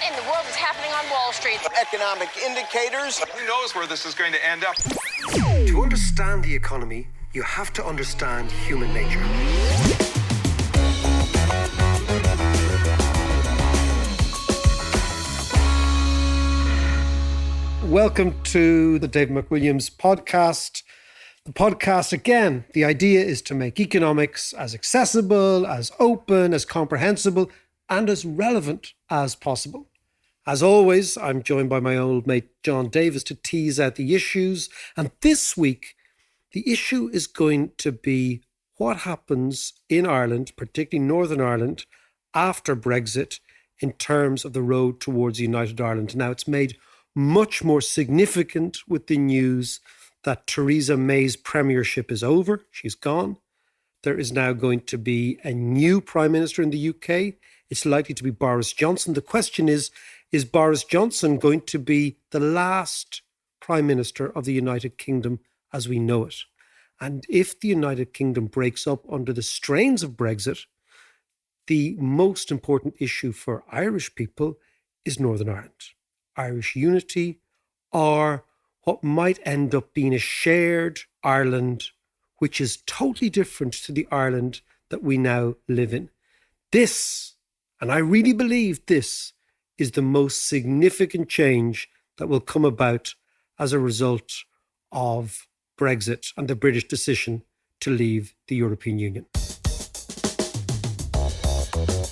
in the world is happening on Wall Street. Economic indicators. Who knows where this is going to end up? To understand the economy, you have to understand human nature. Welcome to the David McWilliams podcast. The podcast, again, the idea is to make economics as accessible, as open, as comprehensible, and as relevant as possible. As always, I'm joined by my old mate John Davis to tease out the issues. And this week, the issue is going to be what happens in Ireland, particularly Northern Ireland, after Brexit in terms of the road towards United Ireland. Now, it's made much more significant with the news that Theresa May's premiership is over. She's gone. There is now going to be a new Prime Minister in the UK. It's likely to be Boris Johnson. The question is Boris Johnson going to be the last Prime Minister of the United Kingdom as we know it? And if the United Kingdom breaks up under the strains of Brexit, the most important issue for Irish people is Northern Ireland. Irish unity, or what might end up being a shared Ireland, which is totally different to the Ireland that we now live in. This, and I really believe this, is the most significant change that will come about as a result of Brexit and the British decision to leave the European Union.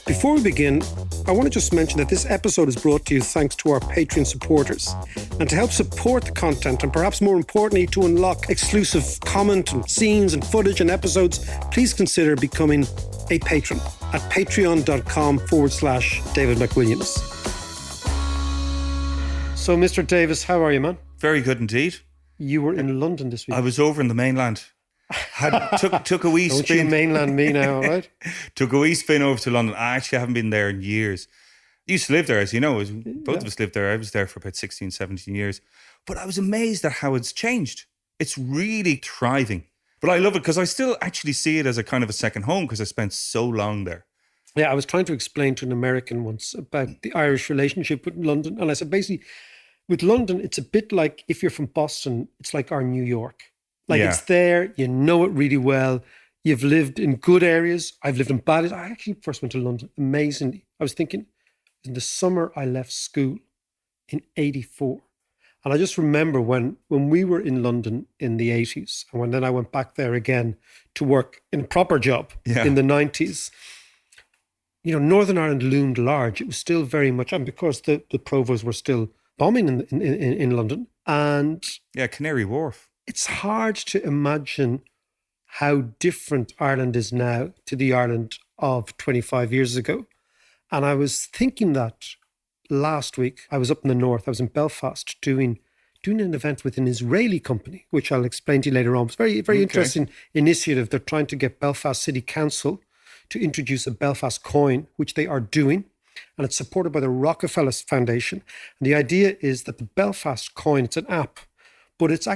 Before we begin, I want to just mention that this episode is brought to you thanks to our Patreon supporters. And to help support the content, and perhaps more importantly, to unlock exclusive comment and scenes and footage and episodes, please consider becoming a patron at patreon.com/David McWilliams. So, Mr. Davis, how are you, man? Very good indeed. You were in London this week. I was over in the mainland. Took a wee Don't spin. you mainland me now, right? Took a wee spin over to London. I actually haven't been there in years. I used to live there, as you know. Both of us lived there. I was there for about 16, 17 years. But I was amazed at how it's changed. It's really thriving. But I love it because I still actually see it as a kind of a second home because I spent so long there. Yeah, I was trying to explain to an American once about the Irish relationship with London. And I said, basically, with London, it's a bit like if you're from Boston, it's like our New York. Like It's there, you know it really well. You've lived in good areas. I've lived in bad areas. I actually first went to London, amazingly. I was thinking, in the summer I left school in 84. And I just remember when we were in London in the 80s, and then I went back there again to work in a proper job in the 90s. You know, Northern Ireland loomed large. It was still very much, and because the provos were still bombing in London. And Canary Wharf. It's hard to imagine how different Ireland is now to the Ireland of 25 years ago. And I was thinking that last week. I was up in the north. I was in Belfast doing an event with an Israeli company, which I'll explain to you later on. It's very, very interesting initiative. They're trying to get Belfast City Council to introduce a Belfast coin, which they are doing. And it's supported by the Rockefeller Foundation. And the idea is that the Belfast coin, it's an app, but it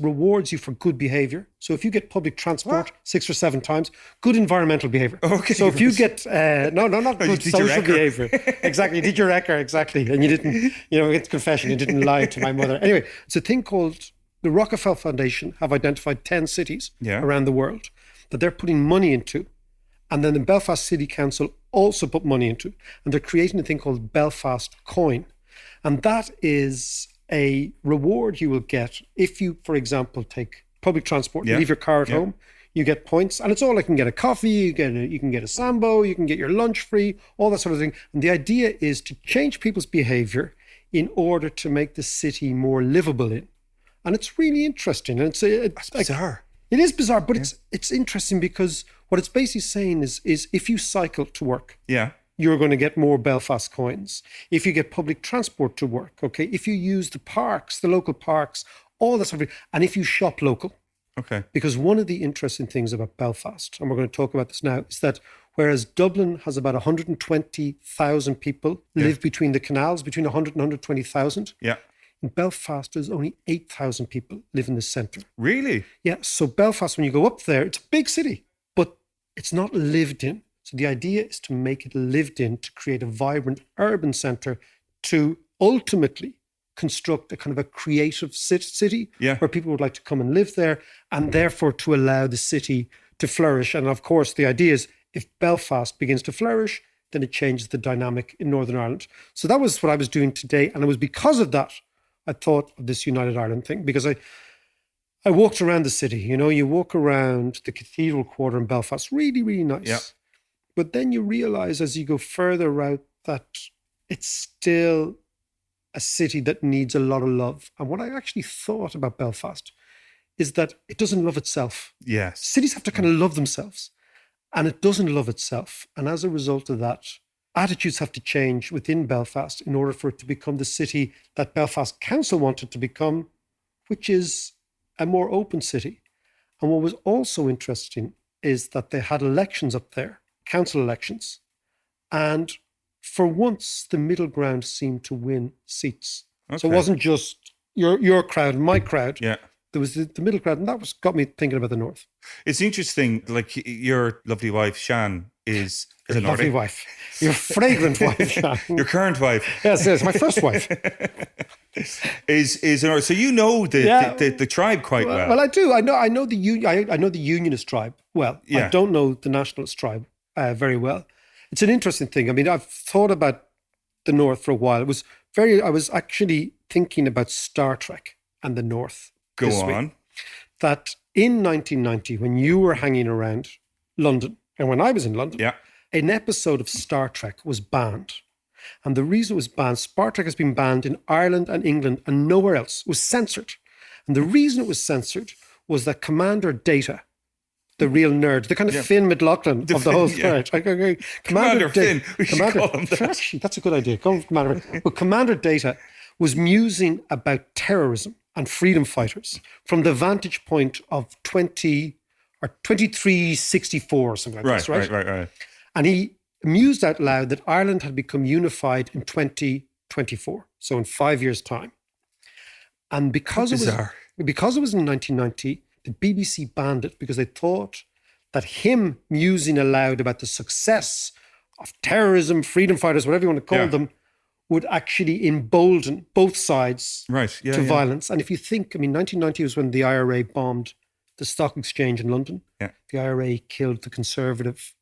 rewards you for good behavior. So if you get public transport 6 or 7 times, good environmental behavior. Okay. So if you get, not good social behavior. Exactly. You did your Ecker, exactly. And you didn't, it's confession, you didn't lie to my mother. Anyway, it's a thing called the Rockefeller Foundation have identified 10 cities around the world that they're putting money into. And then the Belfast City Council also put money into. And they're creating a thing called Belfast Coin. And that is a reward you will get if you, for example, take public transport, leave your car at home, you get points. And it's all like you can get a coffee, you can get a Sambo, you can get your lunch free, all that sort of thing. And the idea is to change people's behavior in order to make the city more livable in. And it's really interesting. And it's bizarre. It is bizarre, but it's interesting because what it's basically saying is if you cycle to work, you're going to get more Belfast coins. If you get public transport to work, if you use the parks, the local parks, all that sort of thing, and if you shop local. Because one of the interesting things about Belfast, and we're going to talk about this now, is that whereas Dublin has about 120,000 people live between the canals, between 100 and 120,000. In Belfast, there's only 8,000 people live in the centre. Really? Yeah. So Belfast, when you go up there, it's a big city, but it's not lived in. So the idea is to make it lived in, to create a vibrant urban centre to ultimately construct a kind of a creative city where people would like to come and live there, and therefore to allow the city to flourish. And of course, the idea is if Belfast begins to flourish, then it changes the dynamic in Northern Ireland. So that was what I was doing today. And it was because of that I thought of this United Ireland thing, because I walked around the city. You know, you walk around the Cathedral Quarter in Belfast, really, really nice. Yeah. But then you realize as you go further out that it's still a city that needs a lot of love. And what I actually thought about Belfast is that it doesn't love itself. Yes. Cities have to kind of love themselves, and it doesn't love itself. And as a result of that, attitudes have to change within Belfast in order for it to become the city that Belfast Council wanted to become, which is a more open city. And what was also interesting is that they had elections up there, council elections. And for once, the middle ground seemed to win seats. Okay. So it wasn't just your crowd and my crowd. Yeah. There was the middle ground, and that got me thinking about the North. It's interesting, like your lovely wife, Shan, is a Lovely Nordic. wife. Your fragrant wife, Shan. Your current wife Yes, my first wife. is an Nordic. So you know the tribe quite well. Well, I do. I know the Unionist tribe well. Yeah. I don't know the Nationalist tribe very well. It's an interesting thing. I mean, I've thought about the North for a while. I was actually thinking about Star Trek and the North. Go this on. week. That in 1990, when you were hanging around London, and when I was in London, Yeah. an episode of Star Trek was banned. And the reason it was banned, Star Trek has been banned in Ireland and England and nowhere else. It was censored. And the reason it was censored was that Commander Data, the real nerd, the kind of Finn McLaughlin of the whole story. Yeah. Commander Finn, we should call him that. Actually, that's a good idea. Call him Commander. But Commander Data was musing about terrorism and freedom fighters from the vantage point of 2364 or something like this, right? Right. And he mused out loud that Ireland had become unified in 2024, so in 5 years' time. And because it was in 1990, the BBC banned it because they thought that him musing aloud about the success of terrorism, freedom fighters, whatever you want to call them, would actually embolden both sides to violence. And if you think, 1990 was when the IRA bombed the stock exchange in London. Yeah. The IRA killed the Conservative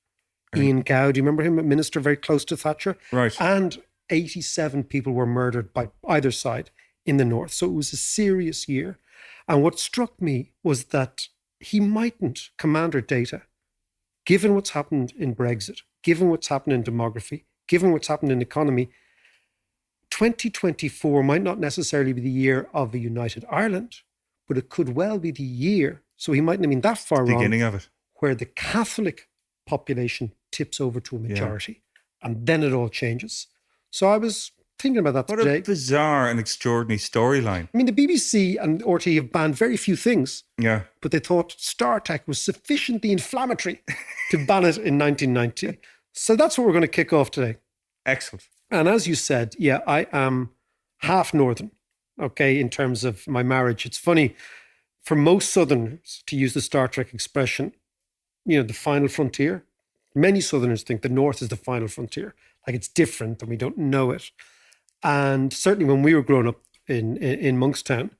Ian Gow. Do you remember him? A minister very close to Thatcher. Right. And 87 people were murdered by either side in the North. So it was a serious year. And what struck me was that he mightn't, Commander Data, given what's happened in Brexit, given what's happened in demography, given what's happened in economy, 2024 might not necessarily be the year of a united Ireland, but it could well be the year, so he mightn't have been that far wrong, beginning of it, where the Catholic population tips over to a majority, and then it all changes. So I was thinking about that today. What a bizarre and extraordinary storyline. I mean, the BBC and RTÉ have banned very few things, but they thought Star Trek was sufficiently inflammatory to ban it in 1990. So that's what we're going to kick off today. Excellent. And as you said, I am half Northern, okay, in terms of my marriage. It's funny, for most Southerners, to use the Star Trek expression, the final frontier, many Southerners think the North is the final frontier, like it's different and we don't know it. And certainly when we were growing up in Monkstown,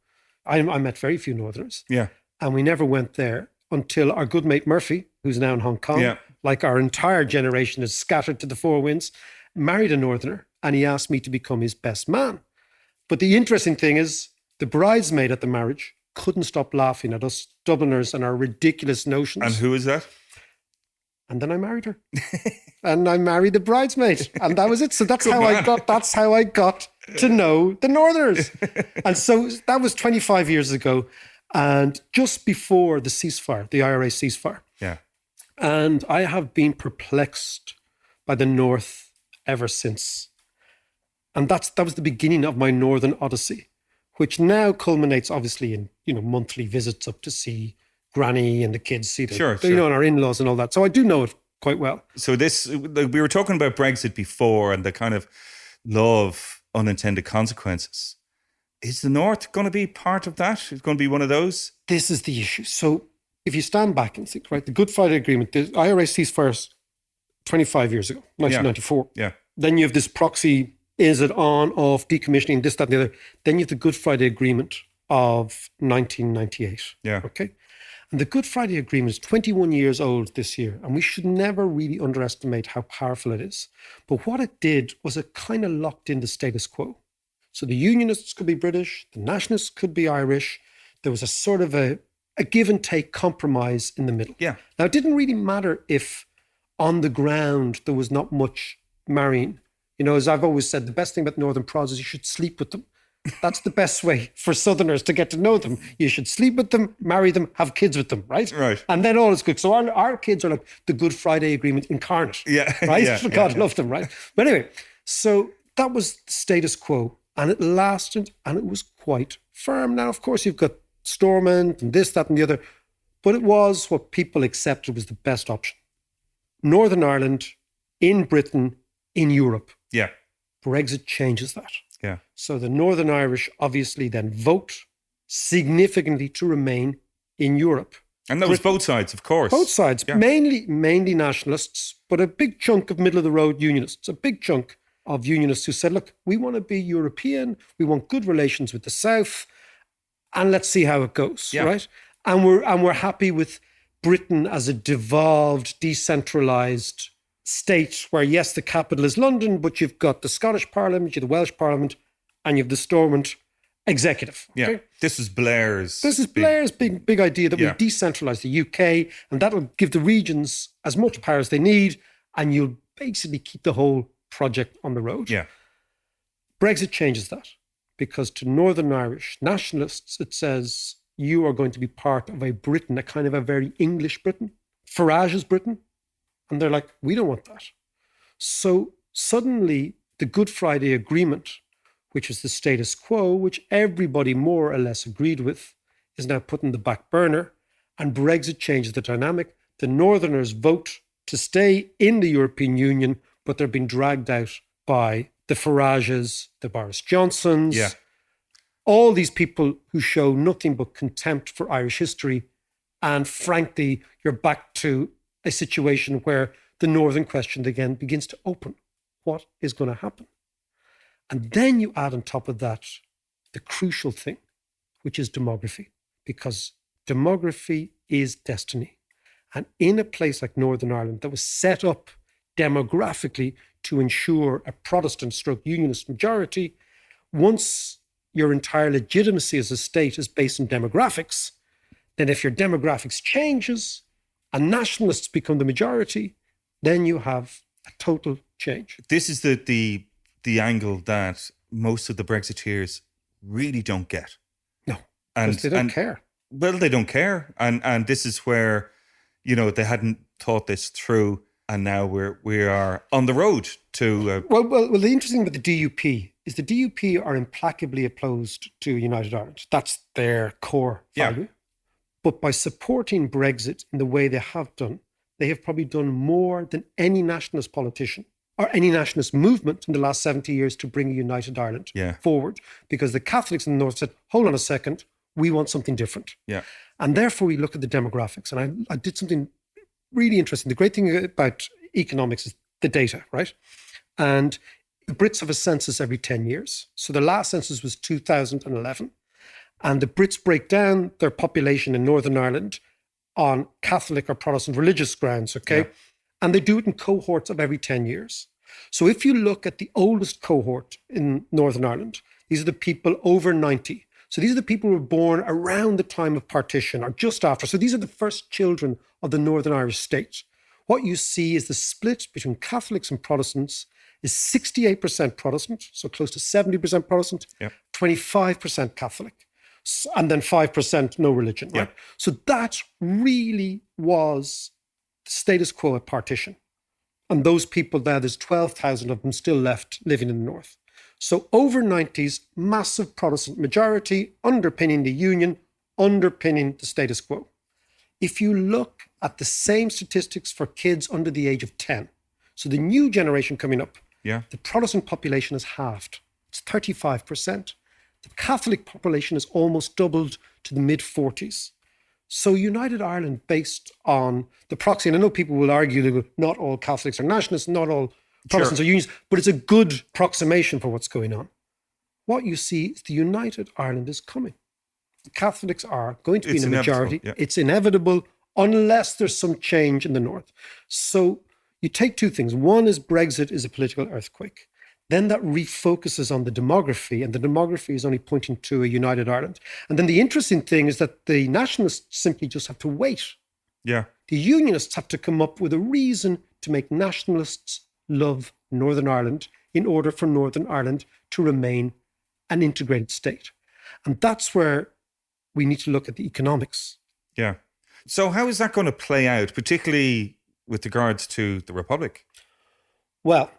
I met very few Northerners. Yeah. And we never went there until our good mate Murphy, who's now in Hong Kong, like our entire generation is scattered to the four winds, married a Northerner, and he asked me to become his best man. But the interesting thing is the bridesmaid at the marriage couldn't stop laughing at us Dubliners and our ridiculous notions. And who is that? And then I married her. And I married the bridesmaid. And that was it. So that's how I got to know the Northerners. And so that was 25 years ago. And just before the ceasefire, the IRA ceasefire. Yeah. And I have been perplexed by the North ever since. And that was the beginning of my Northern Odyssey, which now culminates obviously in, monthly visits up to see Granny and the kids, see the, and our in-laws and all that. So I do know it quite well. So we were talking about Brexit before and the kind of law of unintended consequences. Is the North going to be part of that? Is it going to be one of those? This is the issue. So if you stand back and think, right, the Good Friday Agreement, the IRA ceasefire 25 years ago, 1994. Yeah. Then you have this proxy Is it on, off, decommissioning, this, that, and the other? Then you have the Good Friday Agreement of 1998. Yeah. Okay. And the Good Friday Agreement is 21 years old this year, and we should never really underestimate how powerful it is. But what it did was it kind of locked in the status quo. So the Unionists could be British, the Nationalists could be Irish. There was a sort of a give and take compromise in the middle. Yeah. Now, it didn't really matter if on the ground there was not much marrying. You know, as I've always said, the best thing about Northern Prods is you should sleep with them. That's the best way for Southerners to get to know them. You should sleep with them, marry them, have kids with them, right? Right. And then all is good. So our kids are like the Good Friday Agreement incarnate. Yeah. Right? Yeah, God love them, right? But anyway, so that was the status quo, and it lasted, and it was quite firm. Now, of course, you've got Stormont and this, that, and the other, but it was what people accepted was the best option. Northern Ireland, in Britain, in Europe. Yeah. Brexit changes that. Yeah. So the Northern Irish obviously then vote significantly to remain in Europe. And that was both sides, of course. Both sides, Yeah. mainly nationalists, but a big chunk of middle of the road unionists, a big chunk of unionists who said, look, we want to be European, we want good relations with the South, and let's see how it goes, Yeah. right? And we're happy with Britain as a devolved, decentralized state where, yes, the capital is London, but you've got the Scottish Parliament, you've the Welsh Parliament, and you've the Stormont executive. Yeah. Okay? This was Blair's. This is Blair's big idea that Yeah. we decentralise the UK, and that'll give the regions as much power as they need, and you'll basically keep the whole project on the road. Yeah. Brexit changes that, because to Northern Irish nationalists, it says you are going to be part of a Britain, a kind of a very English Britain, Farage's Britain. And they're like, we don't want that. So suddenly the Good Friday Agreement, which was the status quo, which everybody more or less agreed with, is now put in the back burner. And Brexit changes the dynamic. The Northerners vote to stay in the European Union, but they're being dragged out by the Farages, the Boris Johnsons, Yeah. all these people who show nothing but contempt for Irish history. And frankly, you're back to a situation where the Northern question again begins to open. What is going to happen? And then you add on top of that the crucial thing, which is demography, because demography is destiny. And in a place like Northern Ireland that was set up demographically to ensure a Protestant stroke unionist majority, once your entire legitimacy as a state is based on demographics, then if your demographics changes and nationalists become the majority, then you have a total change. This is the angle that most of the Brexiteers really don't get. No, And because they don't care. Well, they don't care. And this is where, you know, they hadn't thought this through. And now we are on the road to... Well, the interesting thing about the DUP is the DUP are implacably opposed to United Ireland. That's their core value. But by supporting Brexit in the way they have done, they have probably done more than any nationalist politician or any nationalist movement in the last 70 years to bring a united Ireland forward. Because the Catholics in the North said, hold on a second, we want something different. Yeah. And therefore we look at the demographics. And I did something really interesting. The great thing about economics is the data, right? And the Brits have a census every 10 years. So the last census was 2011. And the Brits break down their population in Northern Ireland on Catholic or Protestant religious grounds, okay? Yeah. And they do it in cohorts of every 10 years. So if you look at the oldest cohort in Northern Ireland, these are the people over 90. So these are the people who were born around the time of partition or just after. So these are the first children of the Northern Irish state. What you see is the split between Catholics and Protestants is 68% Protestant, so close to 70% Protestant, 25% Catholic. And then 5% no religion, right? Yeah. So that really was the status quo at partition. And those people there, there's 12,000 of them still left living in the north. So over 90s, massive Protestant majority, underpinning the union, underpinning the status quo. If you look at the same statistics for kids under the age of 10, so the new generation coming up, the Protestant population is halved. It's 35%. The Catholic population has almost doubled to the mid-40s. So United Ireland, based on the proxy, and I know people will argue that not all Catholics are nationalists, not all Protestants are unions, but it's a good approximation for what's going on. What you see is the United Ireland is coming. The Catholics are going to be in a majority. Yeah. It's inevitable unless there's some change in the north. So you take two things. One is Brexit is a political earthquake. Then that refocuses on the demography, and the demography is only pointing to a united Ireland. And then the interesting thing is that the nationalists simply just have to wait. Yeah. The unionists have to come up with a reason to make nationalists love Northern Ireland in order for Northern Ireland to remain an integrated state. And that's where we need to look at the economics. Yeah. So how is that going to play out, particularly with regards to the Republic? Well,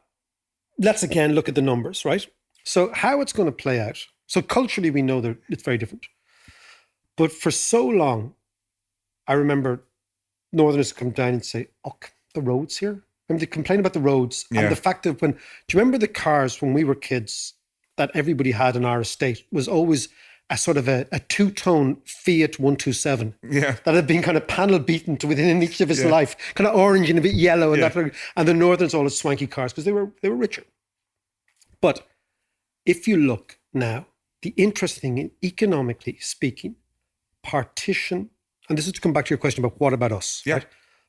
let's again look at the numbers, right? So how it's going to play out. So culturally, we know that it's very different. But for so long, I remember Northerners come down and say, oh, the roads here. Remember they complain about the roads and the fact that do you remember the cars when we were kids that everybody had in our estate was always a sort of a two-tone Fiat 127 that had been kind of panel beaten to within each of his life, kind of orange and a bit yellow and that. And the Northerners all had swanky cars because they were richer. But if you look now, the interesting thing, economically speaking, partition, and this is to come back to your question about what about us, right?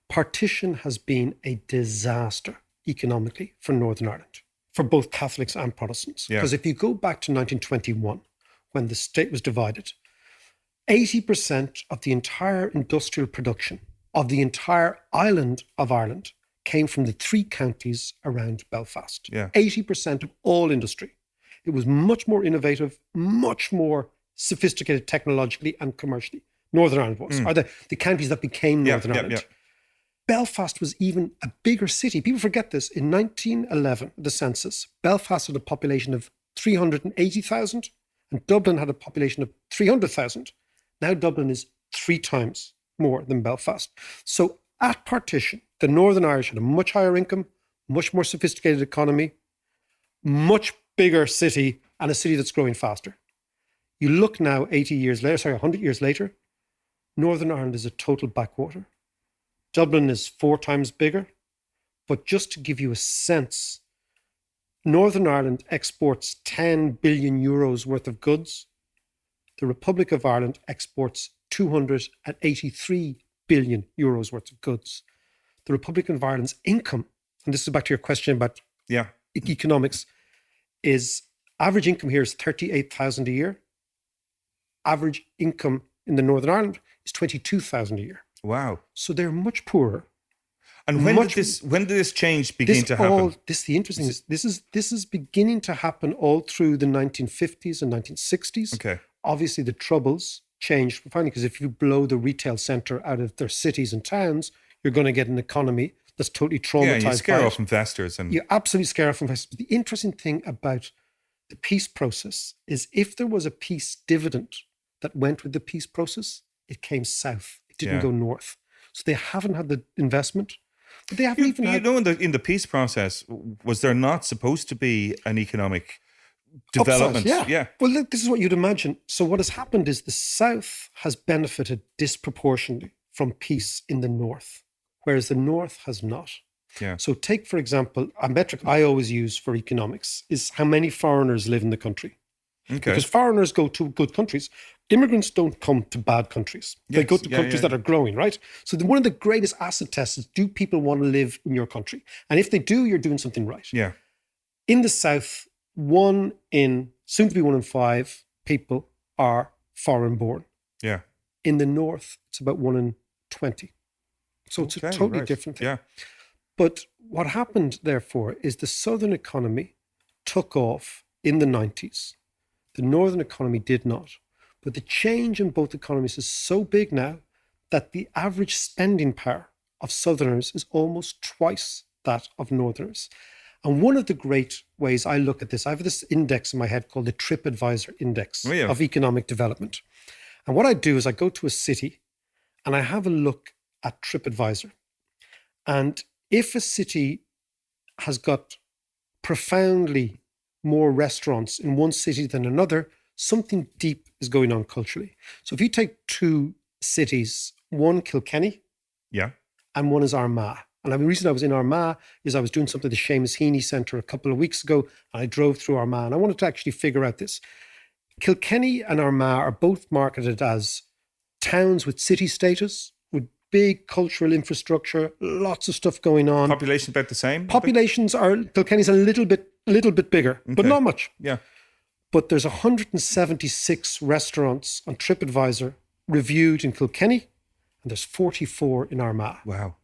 Partition has been a disaster economically for Northern Ireland, for both Catholics and Protestants. Because if you go back to 1921, when the state was divided, 80% of the entire industrial production of the entire island of Ireland came from the three counties around Belfast. 80% of all industry. It was much more innovative, much more sophisticated technologically and commercially. Northern Ireland was, or the counties that became Northern Ireland. Belfast was even a bigger city. People forget this. In 1911, the census, Belfast had a population of 380,000 and Dublin had a population of 300,000. Now Dublin is 3 times more than Belfast. So at partition, the Northern Irish had a much higher income, much more sophisticated economy, much bigger city, and a city that's growing faster. You look now 100 years later, Northern Ireland is a total backwater. Dublin is 4 times bigger. But just to give you a sense, Northern Ireland exports 10 billion euros worth of goods. The Republic of Ireland exports 283 billion euros worth of goods. The Republic of Ireland's income, and this is back to your question about economics, is average income here is 38,000 a year. Average income in the Northern Ireland is 22,000 a year. Wow. So they're much poorer. And when did this change begin to happen? The interesting is this is beginning to happen all through the 1950s and 1960s. Okay. Obviously, the Troubles changed profoundly because if you blow the retail centre out of their cities and towns, you're going to get an economy that's totally traumatized. Yeah, you scare off investors. You absolutely scare off investors. But the interesting thing about the peace process is if there was a peace dividend that went with the peace process, it came south. It didn't go north. So they haven't had the investment. But they haven't even had... in the peace process, was there not supposed to be an economic development? Yeah. Well, look, this is what you'd imagine. So what has happened is the South has benefited disproportionately from peace in the North, whereas the North has not. Yeah. So take, for example, a metric I always use for economics is how many foreigners live in the country. Okay. Because foreigners go to good countries. Immigrants don't come to bad countries. They go to countries that are growing, right? So one of the greatest asset tests is, do people want to live in your country? And if they do, you're doing something right. Yeah. In the South, soon to be 1 in 5 people are foreign born. Yeah. In the North, it's about 1 in 20. So it's a totally different thing. Yeah. But what happened, therefore, is the Southern economy took off in the 90s. The Northern economy did not. But the change in both economies is so big now that the average spending power of Southerners is almost twice that of Northerners. And one of the great ways I look at this, I have this index in my head called the TripAdvisor Index of Economic Development. And what I do is I go to a city and I have a look at TripAdvisor. And if a city has got profoundly more restaurants in one city than another, something deep is going on culturally. So if you take 2 cities, one Kilkenny and one is Armagh. And the reason I was in Armagh is I was doing something at the Seamus Heaney Centre a couple of weeks ago. And I drove through Armagh and I wanted to actually figure out this. Kilkenny and Armagh are both marketed as towns with city status, with big cultural infrastructure, lots of stuff going on. Population about the same? Populations are, Kilkenny's a little bit bigger, but not much. Yeah. But there's 176 restaurants on TripAdvisor reviewed in Kilkenny, and there's 44 in Armagh. Wow.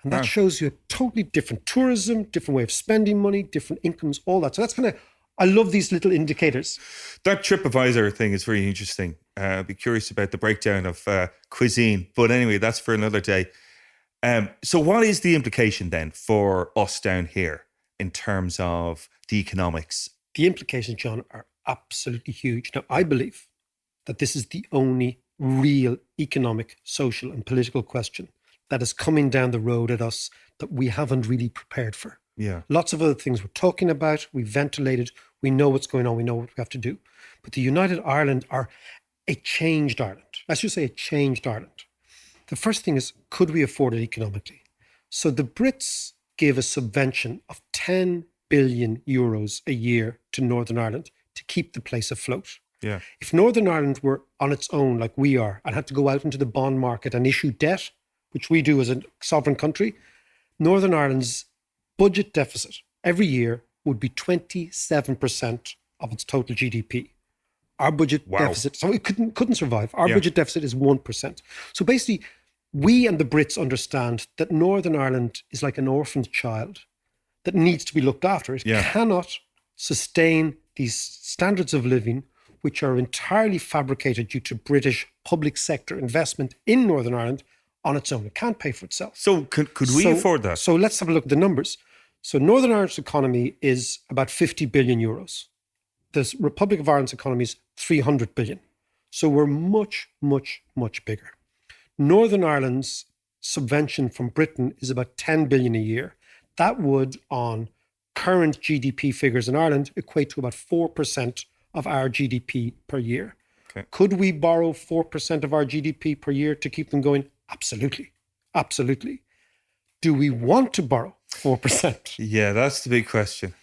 And that shows you a totally different tourism, different way of spending money, different incomes, all that. So that's kind of, I love these little indicators. That TripAdvisor thing is very interesting. I'd be curious about the breakdown of cuisine. But anyway, that's for another day. So what is the implication then for us down here in terms of the economics? The implications, John, are absolutely huge. Now, I believe that this is the only real economic, social and political question that is coming down the road at us that we haven't really prepared for. Yeah. Lots of other things we're talking about, we ventilated, we know what's going on, we know what we have to do. But the United Ireland are a changed Ireland. Let's just say a changed Ireland. The first thing is, could we afford it economically? So the Brits gave a subvention of 10 billion euros a year to Northern Ireland to keep the place afloat. Yeah. If Northern Ireland were on its own like we are and had to go out into the bond market and issue debt, which we do as a sovereign country, Northern Ireland's budget deficit every year would be 27% of its total GDP. Our budget deficit, so it couldn't survive. Our budget deficit is 1%. So basically, we and the Brits understand that Northern Ireland is like an orphaned child that needs to be looked after. It cannot sustain these standards of living which are entirely fabricated due to British public sector investment in Northern Ireland on its own. It can't pay for itself. So could we afford that? So let's have a look at the numbers. So Northern Ireland's economy is about 50 billion euros. The Republic of Ireland's economy is 300 billion. So we're much, much, much bigger. Northern Ireland's subvention from Britain is about 10 billion a year. That would, on current GDP figures in Ireland, equate to about 4% of our GDP per year. Okay. Could we borrow 4% of our GDP per year to keep them going? Absolutely. Absolutely. Do we want to borrow 4%? Yeah, that's the big question.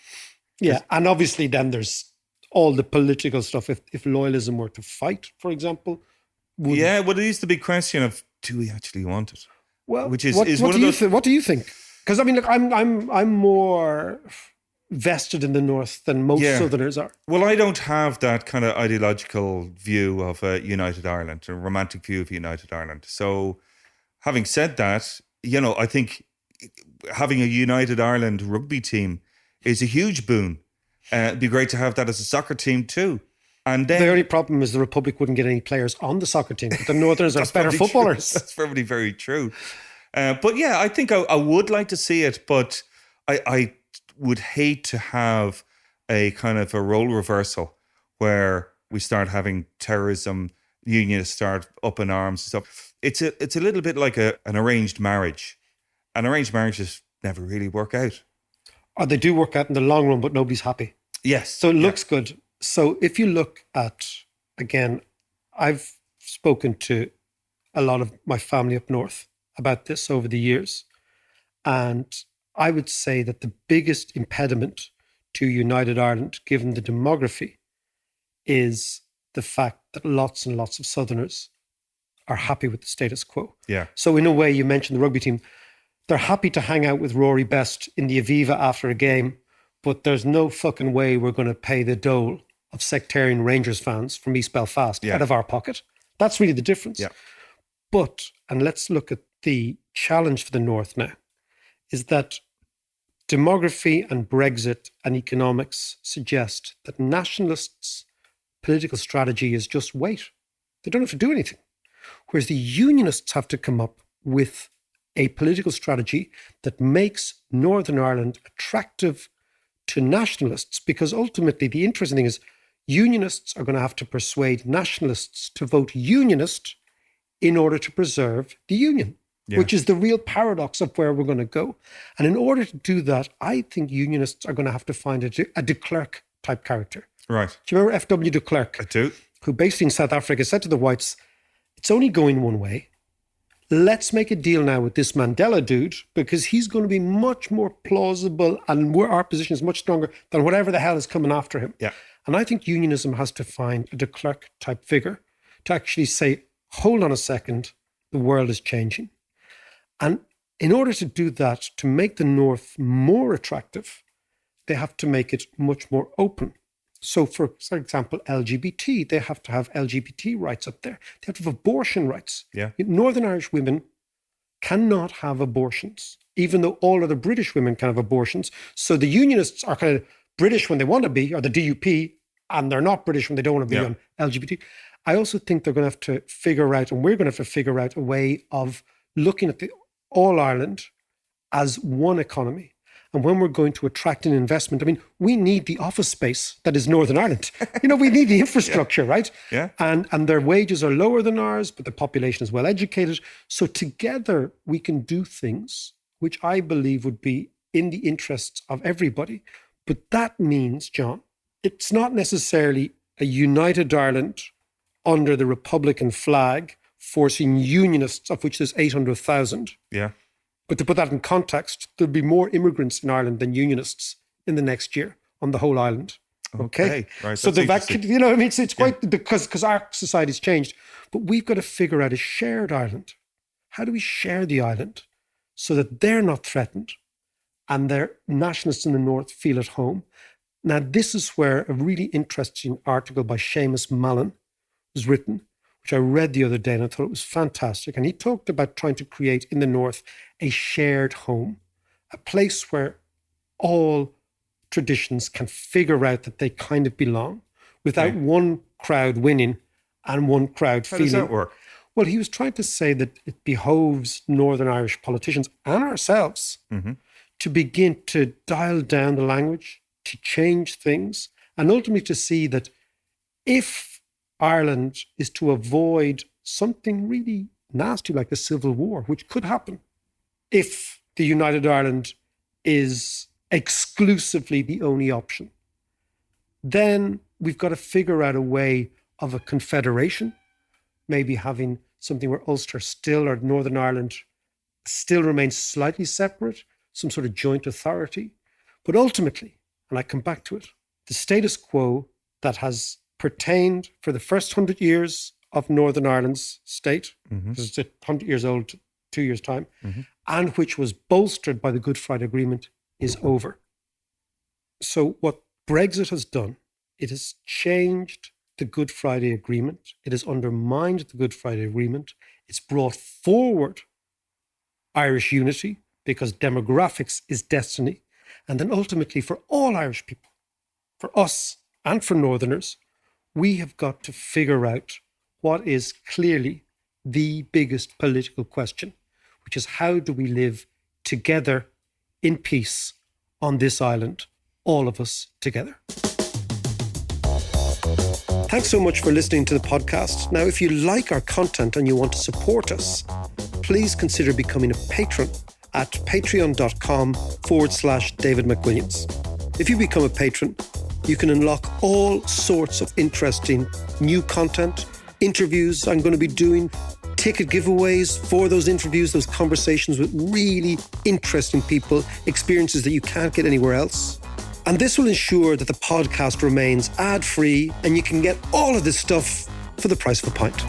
Yeah. And obviously then there's all the political stuff. If loyalism were to fight, for example. Well, it is the big question of, do we actually want it? Well, which is what one do of those. what do you think? Because I mean, look, I'm more vested in the North than most Southerners are. Well, I don't have that kind of ideological view of a United Ireland, a romantic view of United Ireland. So having said that, I think having a United Ireland rugby team is a huge boon. It'd be great to have that as a soccer team too. And then the only problem is the Republic wouldn't get any players on the soccer team. But the Northerners are better footballers. That's probably very true. But yeah, I think I would like to see it, but I would hate to have a kind of a role reversal where we start having terrorism, unionists start up in arms and stuff. It's a little bit like an arranged marriage. And arranged marriages never really work out. Or they do work out in the long run, but nobody's happy. Yes. So it looks good. So if you look at, again, I've spoken to a lot of my family up north about this over the years. And I would say that the biggest impediment to United Ireland, given the demography, is the fact that lots and lots of Southerners are happy with the status quo. Yeah. So in a way, you mentioned the rugby team. They're happy to hang out with Rory Best in the Aviva after a game, but there's no fucking way we're going to pay the dole of sectarian Rangers fans from East Belfast out of our pocket. That's really the difference. Yeah. But, and let's look at the challenge for the North now, is that demography and Brexit and economics suggest that nationalists' political strategy is just wait. They don't have to do anything. Whereas the unionists have to come up with a political strategy that makes Northern Ireland attractive to nationalists, because ultimately the interesting thing is unionists are going to have to persuade nationalists to vote unionist in order to preserve the union, which is the real paradox of where we're going to go. And in order to do that, I think unionists are going to have to find a de Klerk type character. Right. Do you remember F.W. de Klerk? I do. Who basically in South Africa said to the whites, it's only going one way. let's make a deal now with this Mandela dude because he's going to be much more plausible and our position is much stronger than whatever the hell is coming after him. Yeah. And I think unionism has to find a de Klerk type figure to actually say, hold on a second, the world is changing. And in order to do that, to make the North more attractive, they have to make it much more open. So for example, LGBT, they have to have LGBT rights up there. They have to have abortion rights. Yeah. Northern Irish women cannot have abortions, even though all other British women can have abortions. So the unionists are kind of British when they want to be, or the DUP, and they're not British when they don't want to be on LGBT. I also think they're going to have to figure out, and we're going to have to figure out a way of looking at the all Ireland as one economy. And when we're going to attract an investment, I mean, we need the office space that is Northern Ireland. We need the infrastructure, right? Yeah. And their wages are lower than ours, but the population is well educated. So together we can do things which I believe would be in the interests of everybody. But that means, John, it's not necessarily a united Ireland under the Republican flag forcing unionists, of which there's 800,000. Yeah. But to put that in context, there'll be more immigrants in Ireland than unionists in the next year on the whole island. Okay. Right. So it's quite because our society's changed. But we've got to figure out a shared Ireland. How do we share the island so that they're not threatened and their nationalists in the North feel at home? Now, this is where a really interesting article by Seamus Mallon was written, which I read the other day and I thought it was fantastic. And he talked about trying to create in the North a shared home, a place where all traditions can figure out that they kind of belong without one crowd winning and one crowd feeling. How does that work? Well, he was trying to say that it behoves Northern Irish politicians and ourselves to begin to dial down the language, to change things, and ultimately to see that if Ireland is to avoid something really nasty like the Civil War, which could happen if the United Ireland is exclusively the only option, then we've got to figure out a way of a confederation, maybe having something where Ulster still or Northern Ireland still remains slightly separate, some sort of joint authority. But ultimately, and I come back to it, the status quo that has pertained for the first 100 years of Northern Ireland's state, because it's 100 years old, 2 years' time, and which was bolstered by the Good Friday Agreement, is over. So what Brexit has done, it has changed the Good Friday Agreement. It has undermined the Good Friday Agreement. It's brought forward Irish unity because demographics is destiny. And then ultimately for all Irish people, for us and for Northerners, we have got to figure out what is clearly the biggest political question, which is how do we live together in peace on this island, all of us together. Thanks so much for listening to the podcast. Now, if you like our content and you want to support us, please consider becoming a patron at patreon.com/David McWilliams. If you become a patron, you can unlock all sorts of interesting new content, interviews I'm going to be doing, ticket giveaways for those interviews, those conversations with really interesting people, experiences that you can't get anywhere else. And this will ensure that the podcast remains ad-free and you can get all of this stuff for the price of a pint.